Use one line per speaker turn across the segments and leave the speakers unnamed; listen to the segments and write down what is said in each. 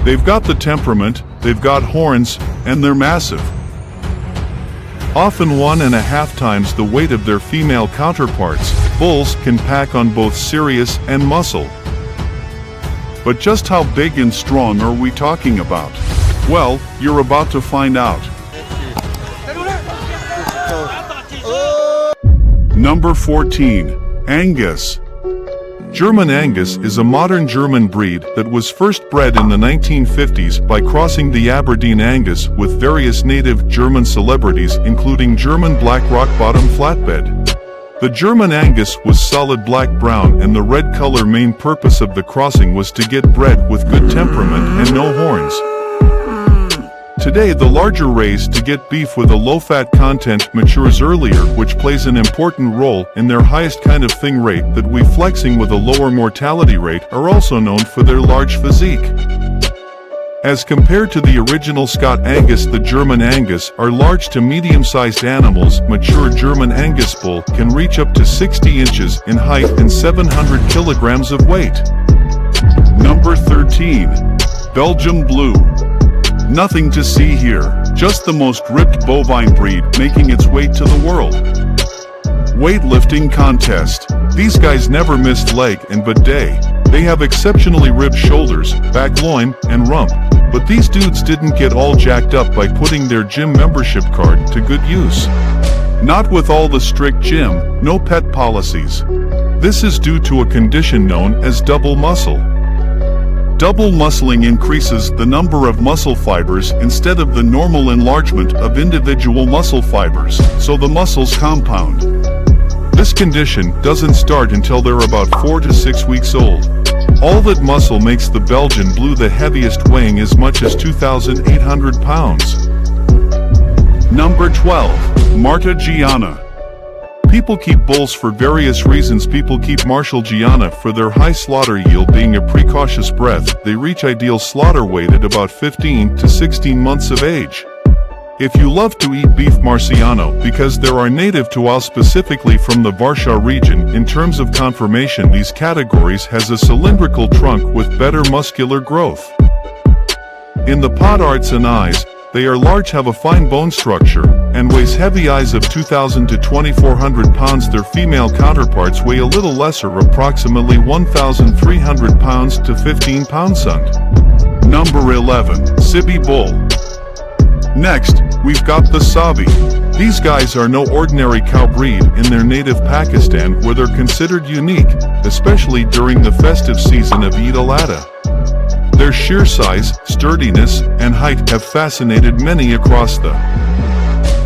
They've got the temperament, they've got horns, and they're massive. Often 1.5 times the weight of their female counterparts, bulls can pack on both serious and muscle. But just how big and strong are we talking about? Well, you're about to find out. Number 14. Angus. German Angus is a modern German breed that was first bred in the 1950s by crossing the Aberdeen Angus with various native German celebrities, including German Black Rock Bottom Flatbed. The German Angus was solid black-brown, and the red color main purpose of the crossing was to get bred with good temperament and no horns. Today the larger raise to get beef with a low-fat content matures earlier, which plays an important role in their highest kind of thing rate that we flexing with a lower mortality rate are also known for their large physique. As compared to the original Scott Angus, the German Angus are large to medium-sized animals. Mature German Angus bull can reach up to 60 inches in height and 700 kilograms of weight. Number 13. Belgian Blue. Nothing to see here, just the most ripped bovine breed making its way to the world. Weightlifting contest. These guys never missed leg and bidet. They have exceptionally ribbed shoulders, back loin, and rump. But these dudes didn't get all jacked up by putting their gym membership card to good use. Not with all the strict gym, no pet policies. This is due to a condition known as double muscle. Double muscling increases the number of muscle fibers instead of the normal enlargement of individual muscle fibers, so the muscles compound. This condition doesn't start until they're about 4 to 6 weeks old. All that muscle makes the Belgian Blue the heaviest, weighing as much as 2,800 pounds. Number 12. Marta Gianna. People keep bulls for various reasons. People keep Marshall Gianna for their high slaughter yield. Being a precocious breath, they reach ideal slaughter weight at about 15 to 16 months of age. If you love to eat beef Marciano, because they are native to us, specifically from the Warsaw region, in terms of conformation these categories has a cylindrical trunk with better muscular growth. In the pod arts and eyes, they are large, have a fine bone structure, and weighs heavy eyes of 2,000 to 2,400 pounds. Their female counterparts weigh a little lesser, approximately 1,300 pounds to 15 pounds. Number 11. Sibi Bull. Next, we've got the Sabi. These guys are no ordinary cow breed in their native Pakistan, where they're considered unique, especially during the festive season of Eid al-Adha. Their sheer size, sturdiness, and height have fascinated many across the.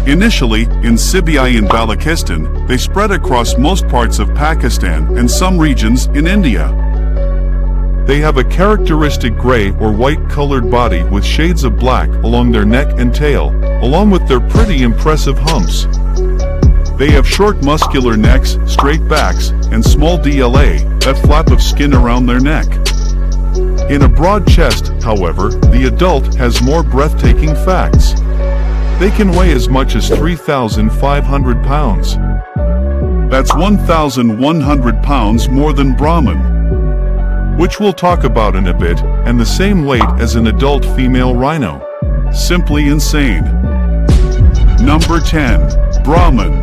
Initially, in Sibi in Balochistan, they spread across most parts of Pakistan and some regions in India. They have a characteristic gray or white-colored body with shades of black along their neck and tail, along with their pretty impressive humps. They have short muscular necks, straight backs, and small DLA, that flap of skin around their neck. In a broad chest, however, the adult has more breathtaking facts. They can weigh as much as 3,500 pounds. That's 1,100 pounds more than Brahman, which we'll talk about in a bit, and the same weight as an adult female rhino. Simply insane. Number 10. Brahman.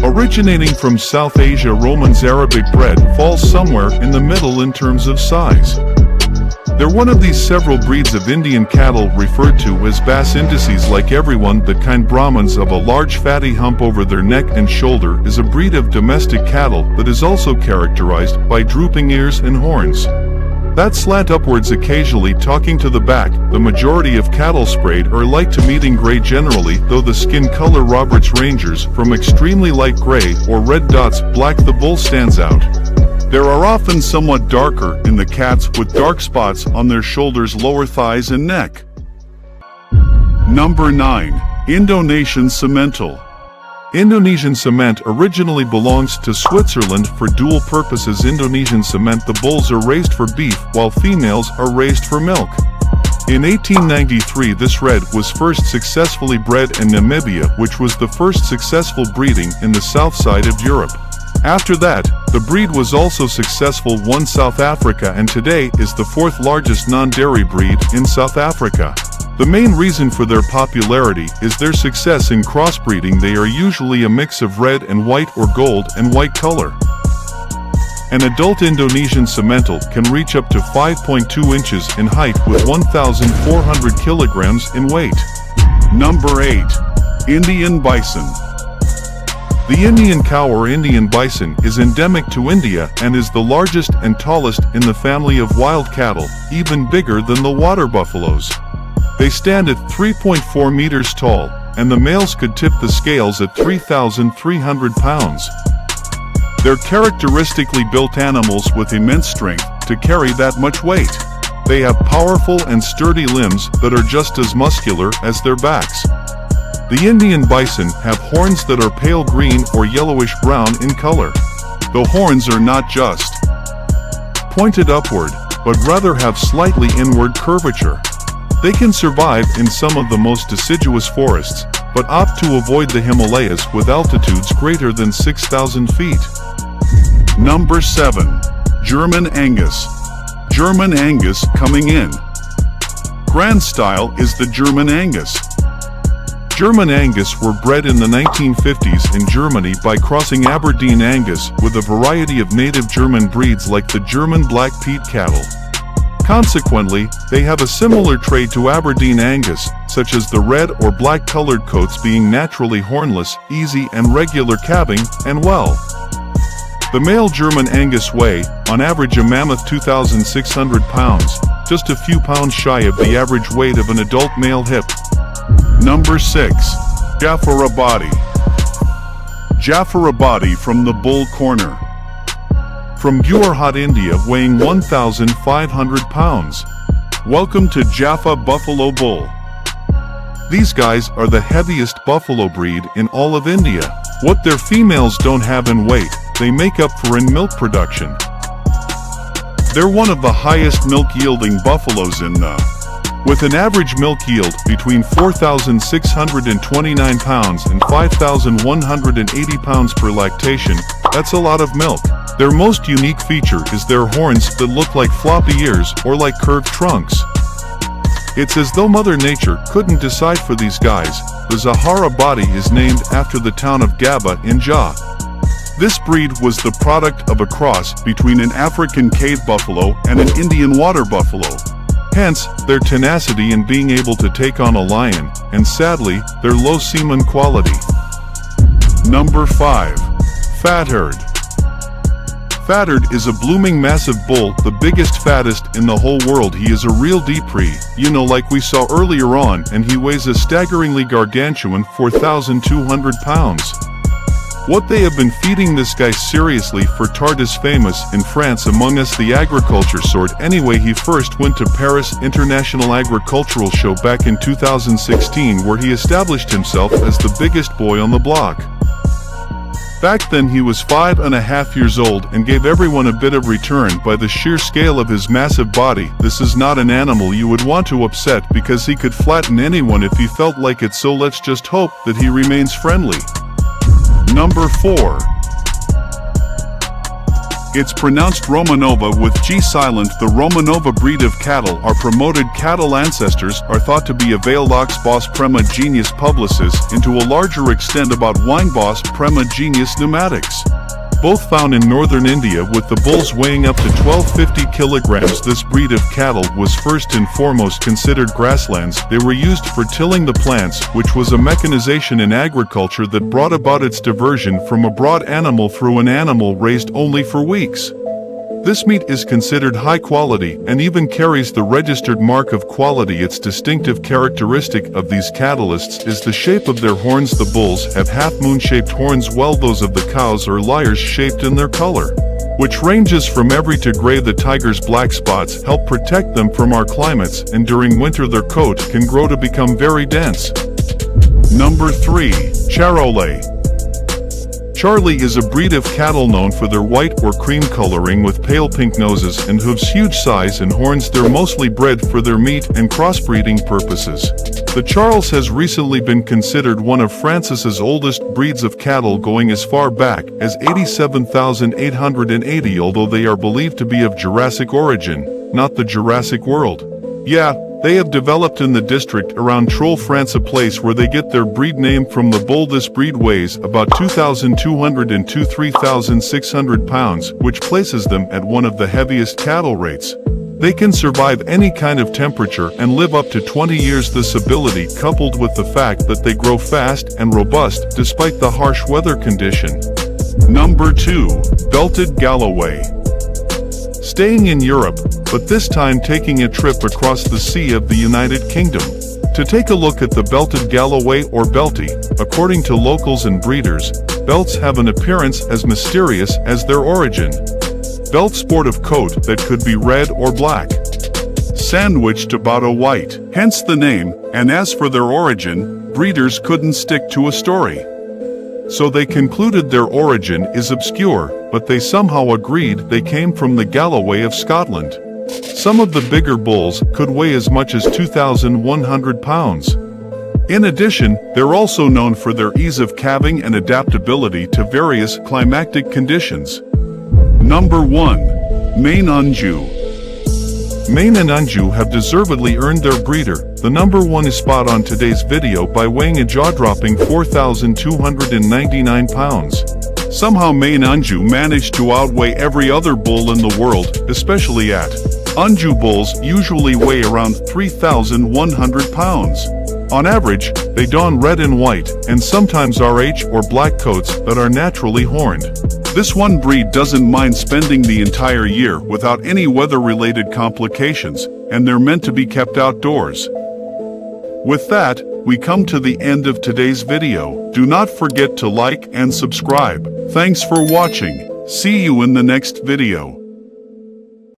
Originating from South Asia, Roman's Arabic bred falls somewhere in the middle in terms of size. They're one of these several breeds of Indian cattle referred to as Bass indices. Like everyone, the kind Brahmans of a large fatty hump over their neck and shoulder is a breed of domestic cattle that is also characterized by drooping ears and horns that slant upwards, occasionally talking to the back. The majority of cattle sprayed are light to medium gray generally, though the skin color Roberts ranges from extremely light gray or red dots black. The bull stands out. There are often somewhat darker in the cats, with dark spots on their shoulders, lower thighs and neck. Number 9. Indonesian Simmental. Indonesian cement originally belongs to Switzerland for dual purposes. Indonesian cement, the bulls are raised for beef while females are raised for milk. In 1893 this red was first successfully bred in Namibia, which was the first successful breeding in the south side of Europe. After that, the breed was also successful in South Africa and today is the fourth largest non-dairy breed in South Africa. The main reason for their popularity is their success in crossbreeding. They are usually a mix of red and white or gold and white color. An adult Indonesian Simmental can reach up to 5.2 inches in height with 1,400 kilograms in weight. Number 8. Indian Bison. The Indian cow or Indian bison is endemic to India and is the largest and tallest in the family of wild cattle, even bigger than the water buffaloes. They stand at 3.4 meters tall, and the males could tip the scales at 3,300 pounds. They're characteristically built animals with immense strength to carry that much weight. They have powerful and sturdy limbs that are just as muscular as their backs. The Indian bison have horns that are pale green or yellowish brown in color. The horns are not just pointed upward, but rather have slightly inward curvature. They can survive in some of the most deciduous forests, but opt to avoid the Himalayas with altitudes greater than 6,000 feet. Number 7. German Angus. German Angus coming in. Grand style is the German Angus. German Angus were bred in the 1950s in Germany by crossing Aberdeen Angus with a variety of native German breeds like the German Black Peat cattle. Consequently, they have a similar trait to Aberdeen Angus, such as the red or black colored coats being naturally hornless, easy and regular calving, and well. The male German Angus weigh, on average a mammoth 2,600 pounds, just a few pounds shy of the average weight of an adult male hip. Number 6. Jafarabadi. Jafarabadi from the Bull Corner. From Gurhat, India, weighing 1,500 pounds. Welcome to Jaffa Buffalo Bull. These guys are the heaviest buffalo breed in all of India. What their females don't have in weight, they make up for in milk production. They're one of the highest milk-yielding buffaloes in with an average milk yield between 4,629 pounds and 5,180 pounds per lactation. That's a lot of milk. Their most unique feature is their horns that look like floppy ears or like curved trunks. It's as though Mother Nature couldn't decide for these guys. The Jafarabadi is named after the town of Gaba in Jah. This breed was the product of a cross between an African cave buffalo and an Indian water buffalo. Hence, their tenacity in being able to take on a lion, and sadly, their low semen quality. Number 5. Fatherd. Fatherd is a blooming massive bull, the biggest, fattest in the whole world. He is a real Dupree, like we saw earlier on, and he weighs a staggeringly gargantuan 4,200 pounds. What they have been feeding this guy seriously for Tard is famous in France among us, the agriculture sort. Anyway, he first went to Paris International Agricultural Show back in 2016 where he established himself as the biggest boy on the block. Back then he was 5.5 years old and gave everyone a bit of return by the sheer scale of his massive body. This is not an animal you would want to upset because he could flatten anyone if he felt like it, so let's just hope that he remains friendly. Number 4. It's pronounced Romanova with G silent. The Romanova breed of cattle, our promoted cattle ancestors, are thought to be a veiled ox boss Prema Genius Publicis, and to a larger extent about wine boss Prema Genius Pneumatics. Both found in northern India, with the bulls weighing up to 1,250 kilograms. This breed of cattle was first and foremost considered grasslands. They were used for tilling the plants, which was a mechanization in agriculture that brought about its diversion from a broad animal through an animal raised only for weeks. This meat is considered high quality and even carries the registered mark of quality. Its distinctive characteristic of these catalists is the shape of their horns. The bulls have half-moon-shaped horns, while those of the cows are lyres-shaped in their color, which ranges from every to gray. The tiger's black spots help protect them from our climates, and during winter their coat can grow to become very dense. Number 3. Charolais. Charlie is a breed of cattle known for their white or cream coloring with pale pink noses and hooves, huge size and horns. They're mostly bred for their meat and crossbreeding purposes. The Charles has recently been considered one of France's oldest breeds of cattle, going as far back as 87,880, although they are believed to be of Jurassic origin, not the Jurassic World. Yeah, they have developed in the district around Trolle, France, a place where they get their breed name from the bull. This breed weighs about 2,200 to 3,600 pounds, which places them at one of the heaviest cattle rates. They can survive any kind of temperature and live up to 20 years. This ability, coupled with the fact that they grow fast and robust despite the harsh weather condition. Number 2. Belted Galloway. Staying in Europe, but this time taking a trip across the sea of the United Kingdom. To take a look at the Belted Galloway or Beltie, according to locals and breeders, belts have an appearance as mysterious as their origin. Belts sport a coat that could be red or black, sandwiched about a white, hence the name. And as for their origin, breeders couldn't stick to a story. So they concluded their origin is obscure, but they somehow agreed they came from the Galloway of Scotland. Some of the bigger bulls could weigh as much as 2,100 pounds. In addition, they're also known for their ease of calving and adaptability to various climatic conditions. Number 1. Maine Anjou. Maine and Anjou have deservedly earned their breeder. The number 1 is spot on today's video by weighing a jaw-dropping 4,299 pounds. Somehow Maine Anjou managed to outweigh every other bull in the world, especially at Anjou bulls usually weigh around 3,100 pounds. On average, they don red and white, and sometimes RH or black coats that are naturally horned. This one breed doesn't mind spending the entire year without any weather-related complications, and they're meant to be kept outdoors. With that, we come to the end of today's video. Do not forget to like and subscribe. Thanks for watching. See you in the next video.